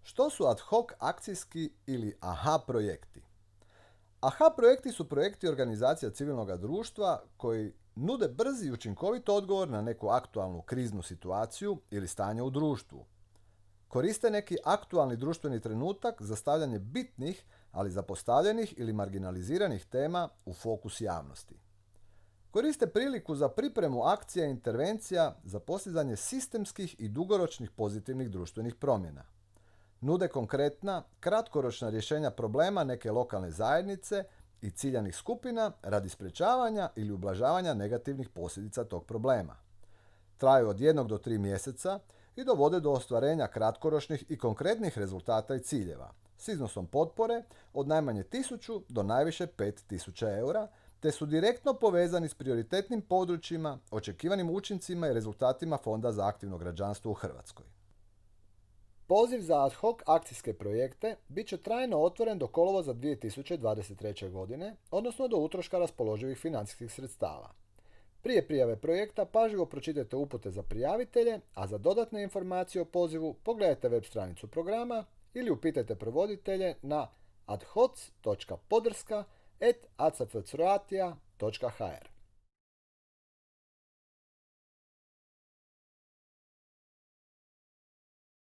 Što su ad hoc akcijski ili AHA projekti? AHA projekti su projekti organizacija civilnog društva koji nude brzi i učinkovit odgovor na neku aktualnu kriznu situaciju ili stanje u društvu. Koriste neki aktualni društveni trenutak za stavljanje bitnih, ali zapostavljenih ili marginaliziranih tema u fokus javnosti. Koriste priliku za pripremu akcija i intervencija za postizanje sistemskih i dugoročnih pozitivnih društvenih promjena. Nude konkretna, kratkoročna rješenja problema neke lokalne zajednice i ciljanih skupina radi sprječavanja ili ublažavanja negativnih posljedica tog problema. Traju od 1 do 3 mjeseca i dovode do ostvarenja kratkoročnih i konkretnih rezultata i ciljeva, s iznosom potpore od najmanje 1000 do najviše 5000 eura, te su direktno povezani s prioritetnim područjima, očekivanim učincima i rezultatima Fonda za aktivno građanstvo u Hrvatskoj. Poziv za ad hoc akcijske projekte bit će trajno otvoren do kolovoza 2023. godine, odnosno do utroška raspoloživih financijskih sredstava. Prije prijave projekta pažljivo pročitajte upute za prijavitelje, a za dodatne informacije o pozivu pogledajte web stranicu programa ili upitajte provoditelje na adhoc.podrska@acfcroatia.hr.